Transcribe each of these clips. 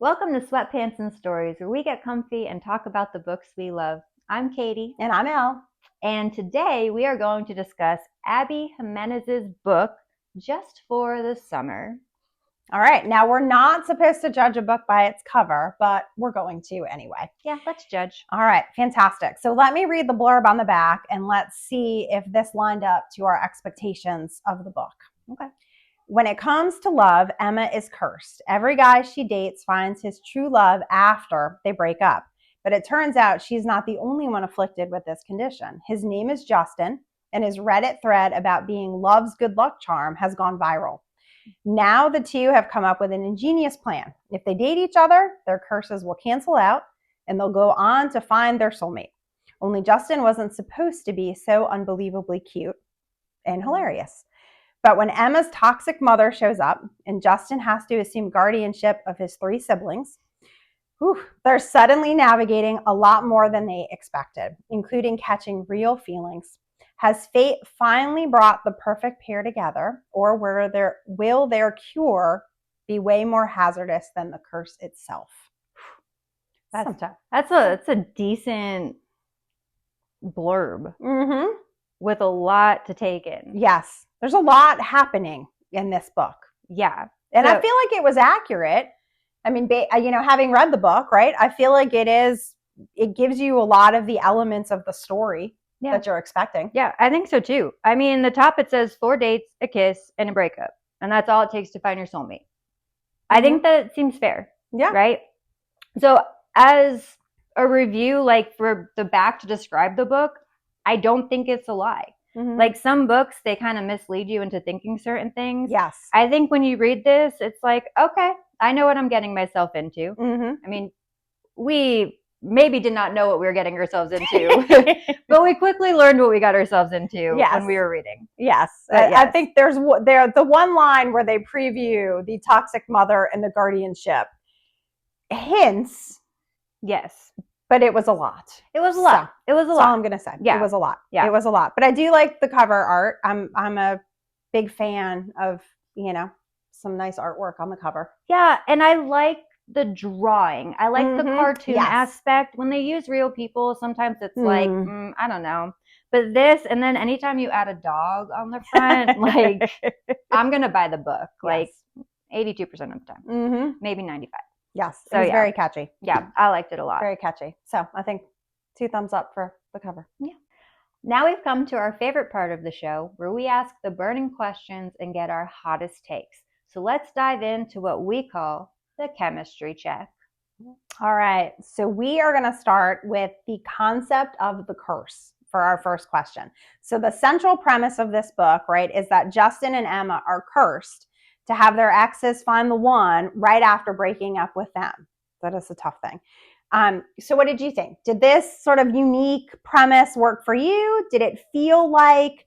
Welcome to Sweatpants and Stories, where we get comfy and talk about the books we love. I'm Katie. And I'm Elle. And today we are going to discuss Abby Jimenez's book, Just for the Summer. All right. Now, we're not supposed to judge a book by its cover, but we're going to anyway. Yeah, let's judge. All right. Fantastic. So let me read the blurb on the back and let's see if this lined up to our expectations of the book. Okay. When it comes to love, Emma is cursed. Every guy she dates finds his true love after they break up. But it turns out she's not the only one afflicted with this condition. His name is Justin, and his Reddit thread about being love's good luck charm has gone viral. Now the two have come up with an ingenious plan. If they date each other, their curses will cancel out, and they'll go on to find their soulmate. Only Justin wasn't supposed to be so unbelievably cute and hilarious. But when Emma's toxic mother shows up and Justin has to assume guardianship of his 3 siblings, they're suddenly navigating a lot more than they expected, including catching real feelings. Has fate finally brought the perfect pair together, or will their cure be way more hazardous than the curse itself? That's tough. That's a decent blurb with a lot to take in. Yes. There's a lot happening in this book. Yeah. And I feel like it was accurate. I mean, having read the book, right? I feel like it gives you a lot of the elements of the story that you're expecting. Yeah, I think so too. I mean, the top, it says 4 dates, a kiss, and a breakup. And that's all it takes to find your soulmate. I think that seems fair. Yeah. Right? So as a review, like for the back to describe the book, I don't think it's a lie. Like some books, they kind of mislead you into thinking certain things. Yes. I think when you read this, it's like, okay, I know what I'm getting myself into. I mean, we maybe did not know what we were getting ourselves into, but we quickly learned what we got ourselves into when we were reading. Yes. I think there's the one line where they preview the toxic mother and the guardianship hints. Yes. But it was a lot. It was a lot. It was a lot. That's all I'm going to say. Yeah. It was a lot. Yeah. It was a lot. But I do like the cover art. I'm a big fan of, some nice artwork on the cover. Yeah. And I like the drawing. I like the cartoon aspect. When they use real people, sometimes it's like, I don't know. But this, and then anytime you add a dog on the front, like, I'm going to buy the book. Like 82% of the time. Maybe 95. Yes, it was very catchy. Yeah, I liked it a lot. Very catchy. So I think 2 thumbs up for the cover. Yeah. Now we've come to our favorite part of the show, where we ask the burning questions and get our hottest takes. So let's dive into what we call the chemistry check. All right. So we are going to start with the concept of the curse for our first question. So the central premise of this book, right, is that Justin and Emma are cursed to have their exes find the one right after breaking up with them. That is a tough thing. So what did you think? Did this sort of unique premise work for you? Did it feel like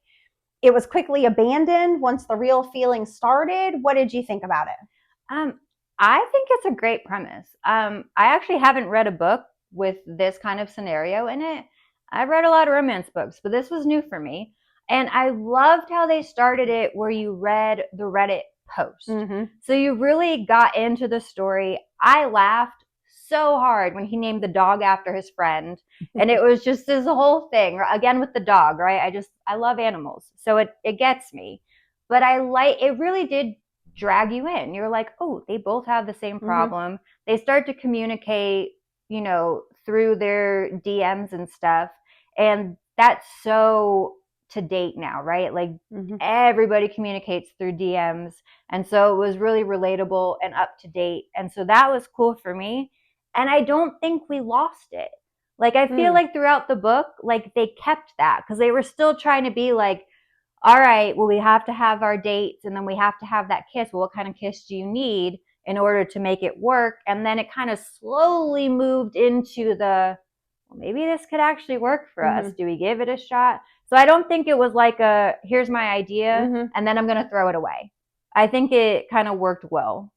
it was quickly abandoned once the real feeling started? What did you think about it? I think it's a great premise. I actually haven't read a book with this kind of scenario in it. I've read a lot of romance books, but this was new for me. And I loved how they started it where you read the Reddit post. So you really got into the story. I laughed so hard when he named the dog after his friend. And it was just this whole thing, again, with the dog, right? I love animals. So it gets me. But it really did drag you in. You're like, oh, they both have the same problem. They start to communicate, through their DMs and stuff. And that's so to date now, right? Like everybody communicates through DMs. And so it was really relatable and up to date. And so that was cool for me. And I don't think we lost it. Like, I feel like throughout the book, like they kept that because they were still trying to be like, all right, well, we have to have our dates and then we have to have that kiss. Well, what kind of kiss do you need in order to make it work? And then it kind of slowly moved into maybe this could actually work for us. Do we give it a shot? So I don't think it was like here's my idea and then I'm going to throw it away. I think it kind of worked well.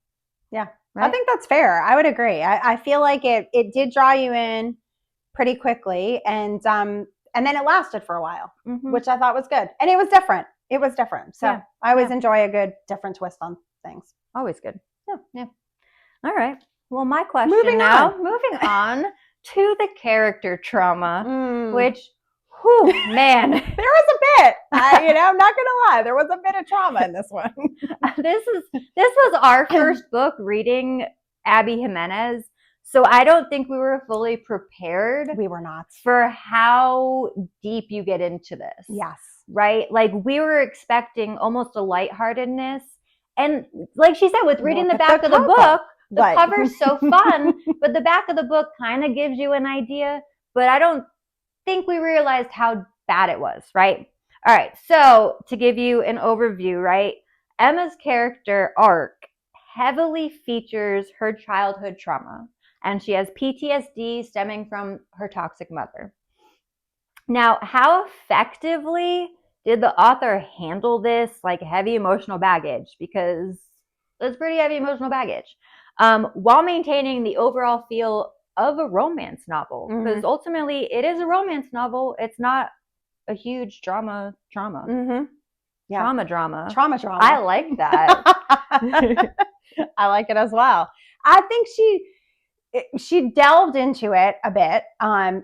Yeah, right? I think that's fair. I would agree. I feel like it did draw you in pretty quickly. And then it lasted for a while, which I thought was good. And it was different. So I always enjoy a good different twist on things. Always good. Yeah. All right. Well, my question moving on to the character trauma, which, whew, man. There was a bit. I'm not going to lie. There was a bit of trauma in this one. This was our first book reading Abby Jimenez. So I don't think we were fully prepared. We were not. For how deep you get into this. Yes. Right? Like we were expecting almost a lightheartedness. And like she said, with reading the back of the book, the cover's so fun, but the back of the book kind of gives you an idea. But I don't think we realized how bad it was, right? All right. So to give you an overview, right? Emma's character arc heavily features her childhood trauma. And she has PTSD stemming from her toxic mother. Now, how effectively did the author handle this like heavy emotional baggage? Because it's pretty heavy emotional baggage. While maintaining the overall feel of a romance novel. Because ultimately, it is a romance novel. It's not a huge drama. Yeah. Trauma. I like that. I like it as well. I think she delved into it a bit,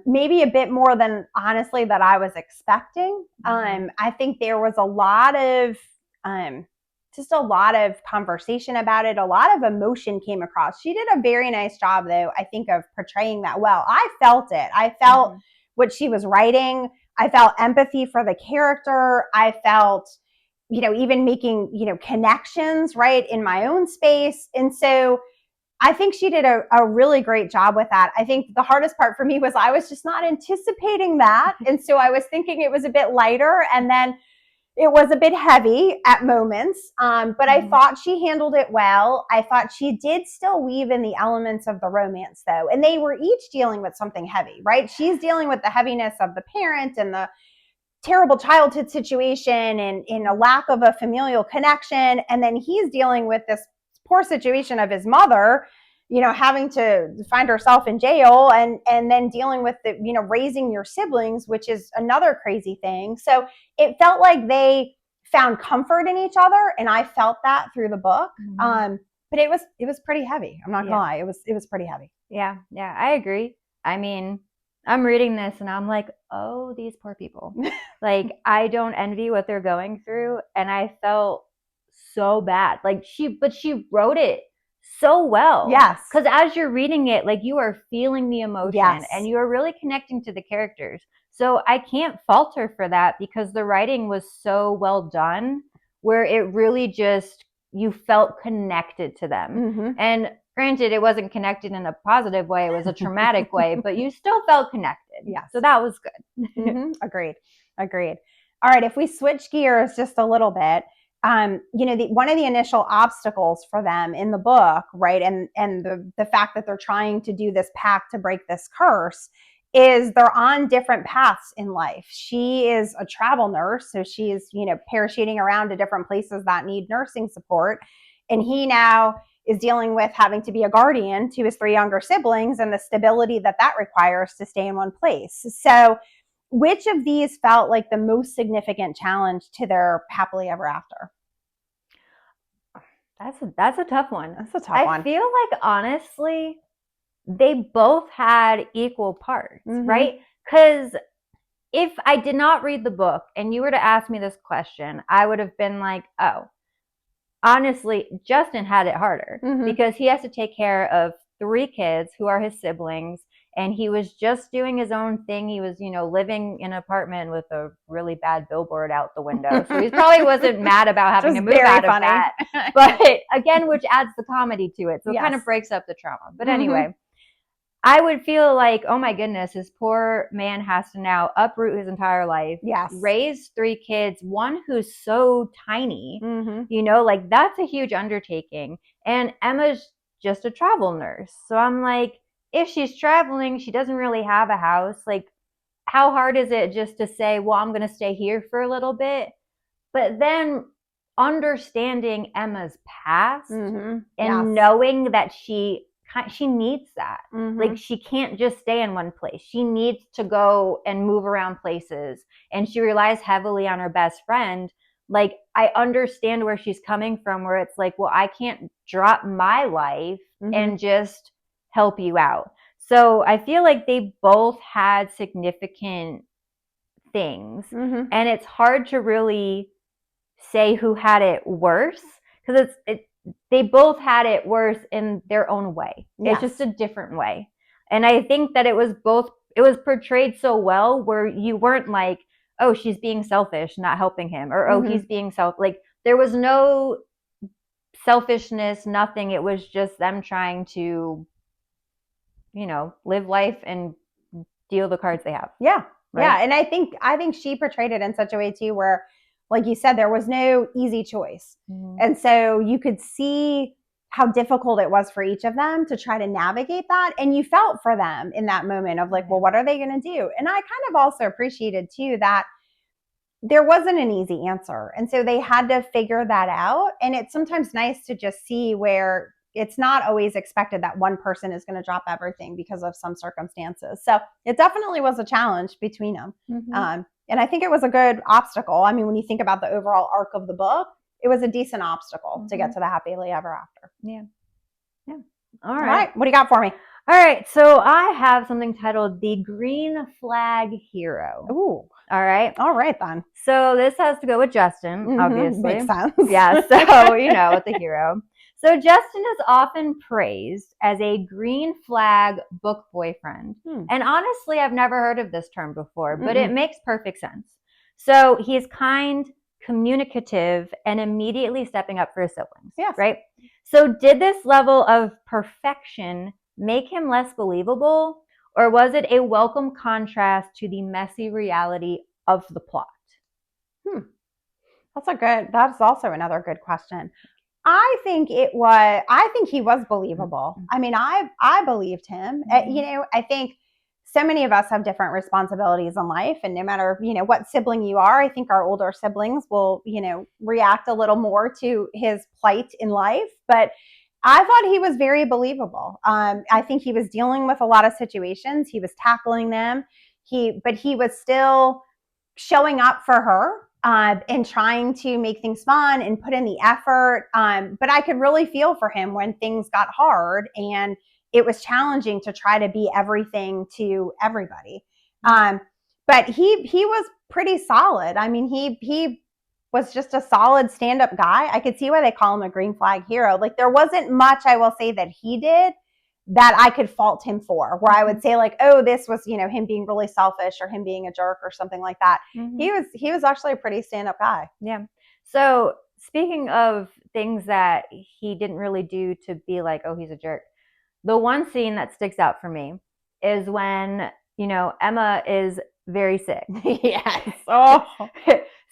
maybe a bit more than honestly that I was expecting. I think there was a lot of conversation about it. A lot of emotion came across. She did a very nice job, though, I think, of portraying that well. I felt it. I felt what she was writing. I felt empathy for the character. I felt, even making, connections, right, in my own space. And so I think she did a really great job with that. I think the hardest part for me was I was just not anticipating that. And so I was thinking it was a bit lighter, and then it was a bit heavy at moments. But I thought she handled it well. I thought she did still weave in the elements of the romance, though. And they were each dealing with something heavy, right? She's dealing with the heaviness of the parent and the terrible childhood situation and in a lack of a familial connection. And then he's dealing with this poor situation of his mother, having to find herself in jail and then dealing with the, raising your siblings, which is another crazy thing. So it felt like they found comfort in each other. And I felt that through the book. But it was pretty heavy. I'm not gonna lie. It was pretty heavy. Yeah. I agree. I mean, I'm reading this and I'm like, oh, these poor people. Like, I don't envy what they're going through. And I felt so bad. Like she wrote it so well. Yes. Because as you're reading it, like you are feeling the emotion and you are really connecting to the characters. So I can't fault her for that because the writing was so well done where it really just, you felt connected to them. And granted, it wasn't connected in a positive way. It was a traumatic way, but you still felt connected. Yeah. So that was good. Agreed. All right. If we switch gears just a little bit, one of the initial obstacles for them in the book, right, and the fact that they're trying to do this pact to break this curse is they're on different paths in life. She is a travel nurse, so she's, parachuting around to different places that need nursing support. And he now is dealing with having to be a guardian to his 3 younger siblings and the stability that requires to stay in one place. So which of these felt like the most significant challenge to their happily ever after? That's a tough one. I feel like, honestly, they both had equal parts, right? Because if I did not read the book and you were to ask me this question, I would have been like, oh, honestly, Justin had it harder because he has to take care of 3 kids who are his siblings. And he was just doing his own thing. He was, living in an apartment with a really bad billboard out the window. So he probably wasn't mad about having to move out of that. But again, which adds the comedy to it. So it kind of breaks up the trauma. But anyway, I would feel like, oh my goodness, this poor man has to now uproot his entire life. Raise 3 kids, one who's so tiny, like that's a huge undertaking. And Emma's just a travel nurse. So I'm like, if she's traveling, she doesn't really have a house. Like, how hard is it just to say, well, I'm going to stay here for a little bit? But then understanding Emma's past and knowing that she needs that. Like, she can't just stay in one place. She needs to go and move around places. And she relies heavily on her best friend. Like, I understand where she's coming from, where it's like, well, I can't drop my life and just help you out. So I feel like they both had significant things, and it's hard to really say who had it worse, because they both had it worse in their own way. It's just a different way. And I think that it was portrayed so well, where you weren't like, oh, she's being selfish, not helping him, or oh, he's being like, there was no selfishness, nothing. It was just them trying to, live life and deal the cards they have. Yeah. Right? Yeah. And I think she portrayed it in such a way too, where, like you said, there was no easy choice. And so you could see how difficult it was for each of them to try to navigate that. And you felt for them in that moment of like, well, what are they going to do? And I kind of also appreciated too that there wasn't an easy answer. And so they had to figure that out. And it's sometimes nice to just see where it's not always expected that one person is going to drop everything because of some circumstances. So it definitely was a challenge between them. And I think it was a good obstacle. I mean, when you think about the overall arc of the book, it was a decent obstacle to get to the happily ever after. Yeah. All right. What do you got for me? All right. So I have something titled The Green Flag Hero. Ooh. All right. All right, then. So this has to go with Justin, obviously. Makes sense. Yeah. So, with the hero. So Justin is often praised as a green flag book boyfriend. And honestly, I've never heard of this term before, but it makes perfect sense. So he's kind, communicative, and immediately stepping up for his siblings. Yes. Right? So did this level of perfection make him less believable, or was it a welcome contrast to the messy reality of the plot? That's also another good question. I think he was believable. I mean, I believed him. I think so many of us have different responsibilities in life, and no matter, what sibling you are, I think our older siblings will, react a little more to his plight in life. But I thought he was very believable. I think he was dealing with a lot of situations. He was tackling them. But he was still showing up for her. And trying to make things fun and put in the effort. But I could really feel for him when things got hard and it was challenging to try to be everything to everybody. But he was pretty solid. I mean, he was just a solid stand-up guy. I could see why they call him a green flag hero. Like, there wasn't much, I will say, that he did that I could fault him for, where I would say like, oh, this was, him being really selfish or him being a jerk or something like that. He was actually a pretty stand-up guy. Yeah. So speaking of things that he didn't really do to be like, oh, he's a jerk. The one scene that sticks out for me is when, Emma is very sick. Yes. Oh.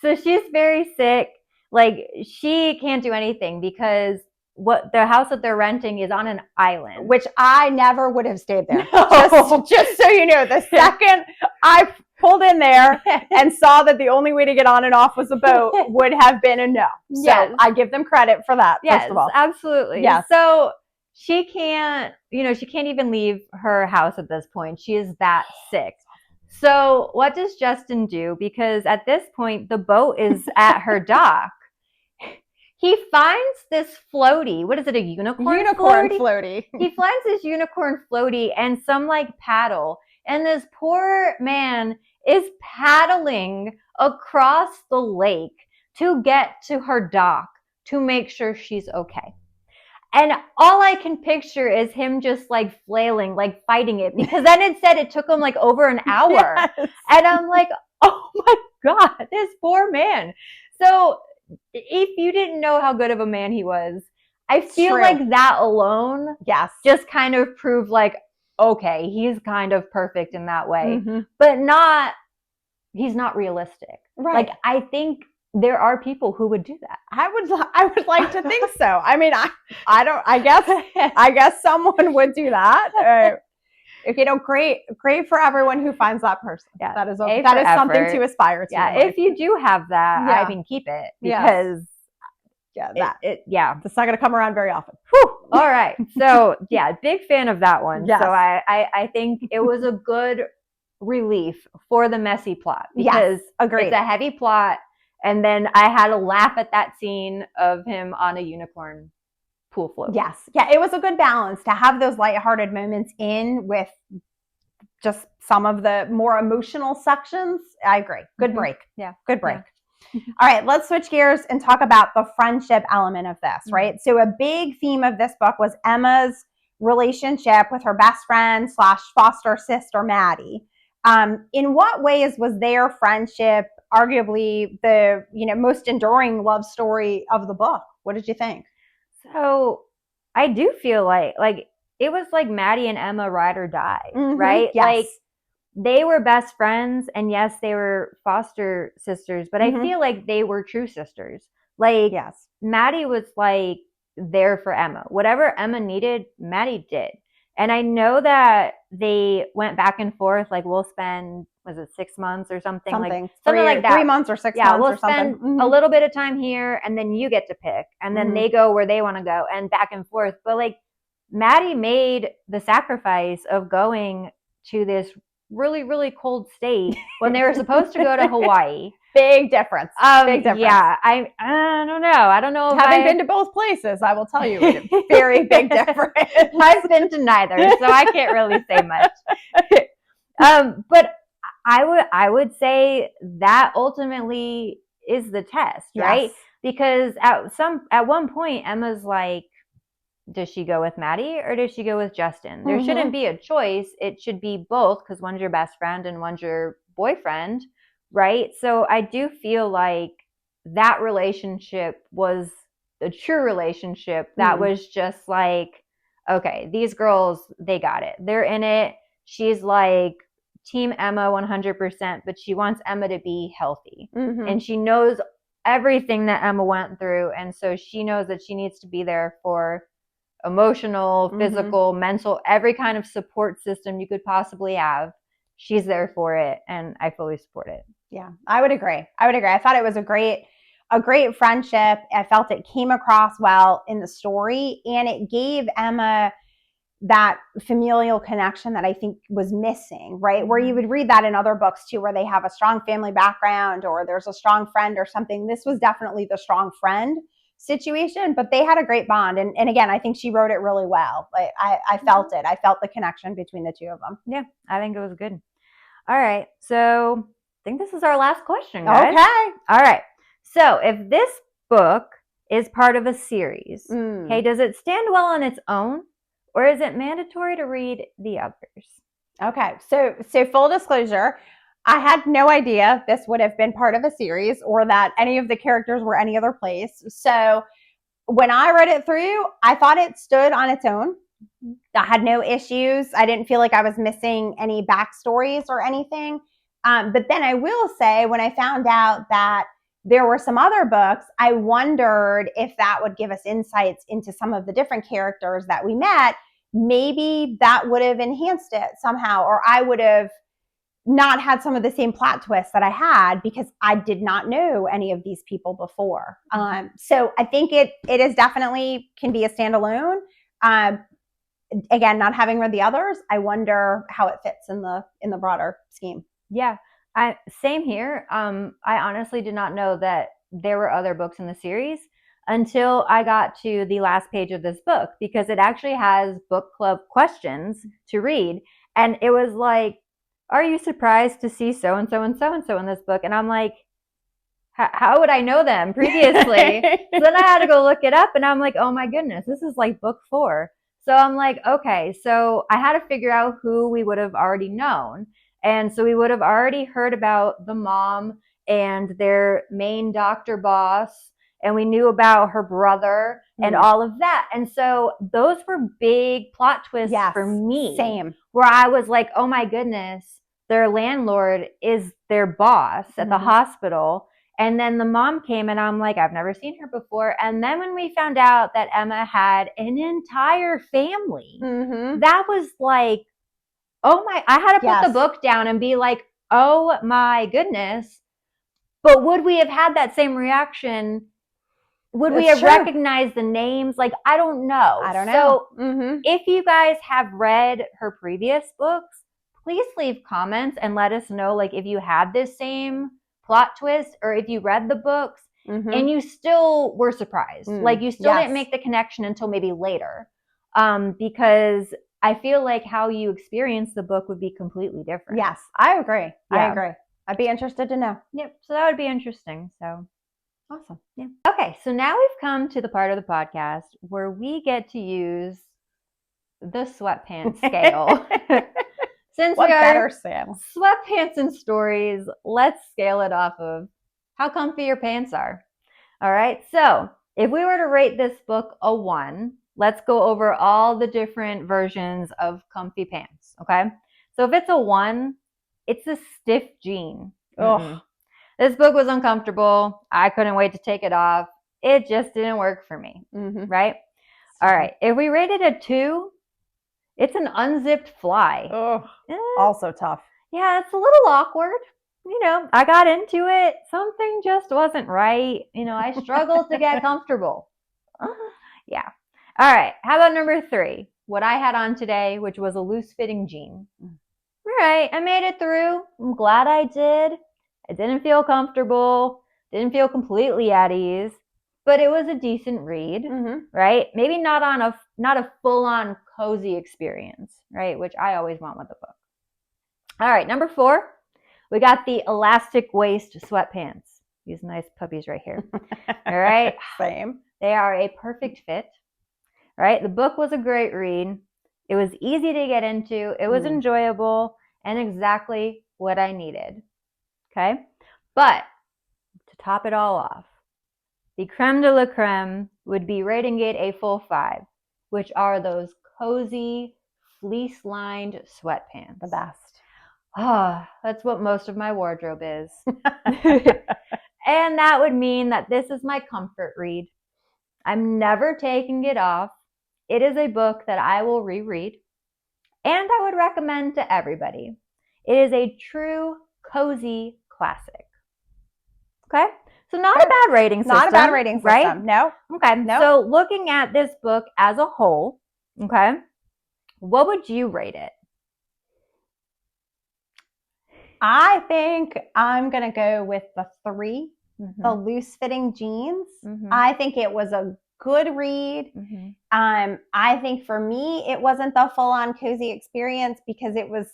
So she's very sick. Like, she can't do anything because the house that they're renting is on an island, which I never would have stayed there. No. Just so you know, the second I pulled in there and saw that the only way to get on and off was a boat would have been a no. So I give them credit for that. Yes, first of all. Absolutely. Yeah. So she can't even leave her house at this point. She is that sick. So what does Justin do? Because at this point, the boat is at her dock. He finds this floaty. What is it, a unicorn floaty? He finds this unicorn floaty and some paddle. And this poor man is paddling across the lake to get to her dock to make sure she's okay. And all I can picture is him just flailing, fighting it. Because then it said it took him over an hour. Yes. And I'm like, oh my God, this poor man. So if you didn't know how good of a man he was, I feel like that alone just kind of proved okay, he's kind of perfect in that way, but he's not realistic. Right. I think there are people who would do that. I would like to think so. I mean, I guess someone would do that. Great for everyone who finds that person. Yeah, that is something to aspire to. Yeah, if you do have that, I mean, keep it, because it's not going to come around very often. Whew. All right, so big fan of that one. Yes. So I think it was a good relief for the messy plot, because agreed. It's a heavy plot, And then I had to laugh at that scene of him on a unicorn pool float. Yes. Yeah, it was a good balance to have those lighthearted moments in with just some of the more emotional sections. I agree. Good break. Yeah. Good break. Yeah. All right, let's switch gears and talk about the friendship element of this, right? So a big theme of this book was Emma's relationship with her best friend / foster sister, Maddie. In what ways was their friendship arguably the most enduring love story of the book? What did you think? So I do feel like it was like Maddie and Emma ride or die, right? Yes. Like they were best friends, and yes, they were foster sisters, but I feel like they were true sisters. Like Yes. Maddie was like there for Emma. Whatever Emma needed, Maddie did. And I know that they went back and forth, like we'll spend, was it 6 months or something? Like something like that. 3 months or 6 months we'll or something. spend a little bit of time here, and then you get to pick, and then they go where they want to go, and back and forth. But like Maddie made the sacrifice of going to this really, really cold state when they were supposed to go to Hawaii. Big difference. Big difference. Yeah, I don't know. I don't know. Having been to both places, I will tell you, it's a very big difference. I've been to neither, so I can't really say much. But I would say that ultimately is the test, right? Yes. Because at one point, Emma's like, does she go with Maddie or does she go with Justin? There shouldn't be a choice. It should be both, because one's your best friend and one's your boyfriend, right? So I do feel like that relationship was a true relationship that was just like, okay, these girls, they got it. They're in it. She's like Team Emma 100%, but she wants Emma to be healthy. And she knows everything that Emma went through. And so she knows that she needs to be there for emotional, physical, mental, every kind of support system you could possibly have. She's there for it, and I fully support it. Yeah, I would agree. I thought it was a great friendship. I felt it came across well in the story, and it gave Emma that familial connection that I think was missing, right? Where you would read that in other books too, where they have a strong family background or there's a strong friend or something. This was definitely the strong friend situation, but they had a great bond. And again, I think she wrote it really well. Like I felt it. I felt the connection between the two of them. Yeah, I think it was good. All right. So I think this is our last question, guys. Okay. All right. So if this book is part of a series, okay, does it stand well on its own, or is it mandatory to read the others? Okay. So full disclosure, I had no idea this would have been part of a series or that any of the characters were any other place. So when I read it through, I thought it stood on its own. I had no issues. I didn't feel like I was missing any backstories or anything. But then I will say, when I found out that there were some other books, I wondered if that would give us insights into some of the different characters that we met. Maybe that would have enhanced it somehow, or I would have not had some of the same plot twists that I had because I did not know any of these people before. So I think it is definitely can be a standalone. Again, not having read the others, I wonder how it fits in the broader scheme. Yeah, same here. I honestly did not know that there were other books in the series until I got to the last page of this book, because it actually has book club questions to read. And it was like, are you surprised to see so-and-so and so-and-so in this book? And I'm like, how would I know them previously? So then I had to go look it up, and I'm like, oh my goodness, this is like book 4. So I'm like, okay, so I had to figure out who we would have already known. And so we would have already heard about the mom and their main doctor boss, and we knew about her brother and all of that. And so those were big plot twists for me. Same. Where I was like, oh my goodness, their landlord is their boss at the hospital. And then the mom came, and I'm like, I've never seen her before. And then when we found out that Emma had an entire family, that was like, oh my, I had to put the book down and be like, oh my goodness. But would we have had that same reaction? Would we have recognized the names? Like, I don't know. So if you guys have read her previous books, please leave comments and let us know, like, if you had this same plot twist, or if you read the books and you still were surprised. Like you still didn't make the connection until maybe later. Because I feel like how you experience the book would be completely different. Yes, I agree. I agree. I'd be interested to know. Yep. So that would be interesting. So awesome. Yeah. Okay. So now we've come to the part of the podcast where we get to use the sweatpants scale. Since what we are better scale? Sweatpants and stories, let's scale it off of how comfy your pants are. All right. So if we were to rate this book a 1, let's go over all the different versions of comfy pants. Okay. So if it's a 1, it's a stiff jean. Oh, this book was uncomfortable. I couldn't wait to take it off. It just didn't work for me. Right. All right. If we rated a 2, it's an unzipped fly. Oh, also tough. Yeah, it's a little awkward. You know, I got into it. Something just wasn't right. You know, I struggled to get comfortable. Yeah. All right. How about number 3? What I had on today, which was a loose-fitting jean. All right. I made it through. I'm glad I did. I didn't feel comfortable. Didn't feel completely at ease. But it was a decent read, right? Maybe not a full-on cozy experience, right? Which I always want with a book. All right, number 4, we got the elastic waist sweatpants. These nice puppies right here. All right. Same. They are a perfect fit, right? The book was a great read. It was easy to get into. It was enjoyable and exactly what I needed. Okay. But to top it all off, the creme de la creme would be rating it a full 5, which are those cozy, fleece-lined sweatpants. The best. That's what most of my wardrobe is. And that would mean that this is my comfort read. I'm never taking it off. It is a book that I will reread, and I would recommend to everybody. It is a true cozy classic. Okay? So not a bad rating system. Not a bad rating system, right? No. Okay. No. So looking at this book as a whole, okay, what would you rate it? I think I'm going to go with the 3, the loose-fitting jeans. I think it was a good read. I think for me, it wasn't the full-on cozy experience because it was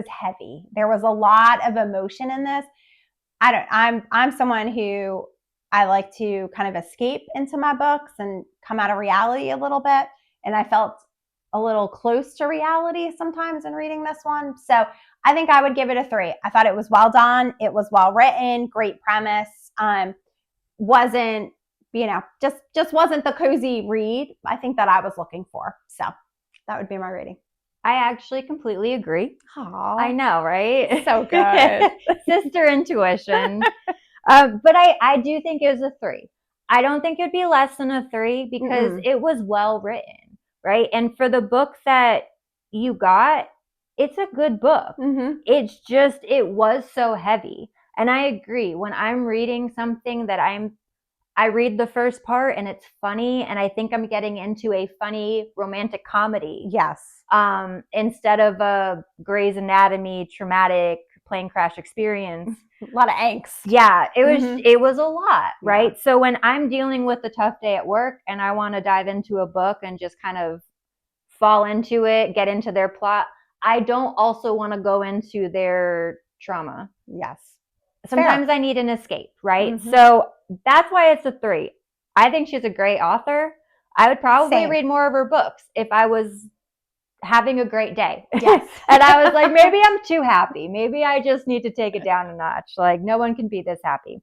heavy. There was a lot of emotion in this. I'm someone who I like to kind of escape into my books and come out of reality a little bit. And I felt a little close to reality sometimes in reading this one. So I think I would give it a 3. I thought it was well done. It was well written, great premise. Wasn't, just wasn't the cozy read I think that I was looking for. So that would be my rating. I actually completely agree. Aww. I know, right? So good. Sister intuition. But I do think it was a 3. I don't think it would be less than a 3 because it was well written, right? And for the book that you got, it's a good book. It's just, it was so heavy. And I agree. When I'm reading something that I read the first part and it's funny and I think I'm getting into a funny romantic comedy. Yes. Instead of a Grey's Anatomy traumatic plane crash experience. A lot of angst. Yeah, it was a lot, right? Yeah. So when I'm dealing with a tough day at work and I want to dive into a book and just kind of fall into it, get into their plot, I don't also want to go into their trauma. Yes. Sometimes I need an escape, right? So that's why it's a 3. I think she's a great author. I would probably read more of her books if I was having a great day. Yes. And I was like, maybe I'm too happy. Maybe I just need to take it down a notch. Like no one can be this happy.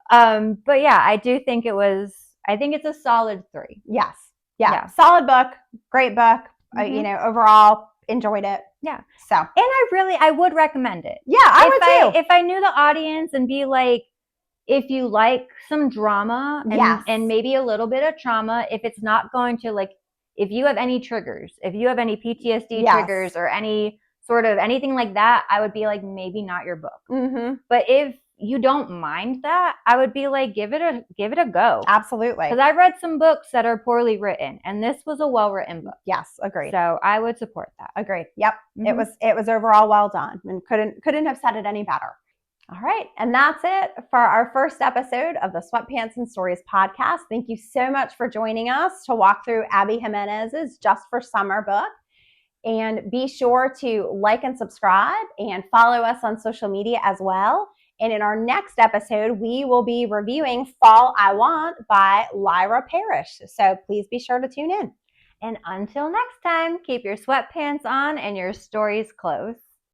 But yeah, I do think I think it's a solid 3. Yes. Yeah. Solid book. Great book. Overall enjoyed it. Yeah. So. And I would recommend it. Yeah, I would too. If I knew the audience and be like, if you like some drama and maybe a little bit of trauma, if it's not going to if you have any triggers, if you have any PTSD triggers or any sort of anything like that, I would be like, maybe not your book. But if you don't mind that, I would be like, give it a go. Absolutely. Because I've read some books that are poorly written and this was a well-written book. Yes, agreed. So I would support that. Agreed. Yep. It was overall well done and couldn't have said it any better. All right. And that's it for our first episode of the Sweatpants and Stories podcast. Thank you so much for joining us to walk through Abby Jimenez's Just for Summer book. And be sure to like and subscribe and follow us on social media as well. And in our next episode, we will be reviewing Fall I Want by Lyra Parrish. So please be sure to tune in. And until next time, keep your sweatpants on and your stories close.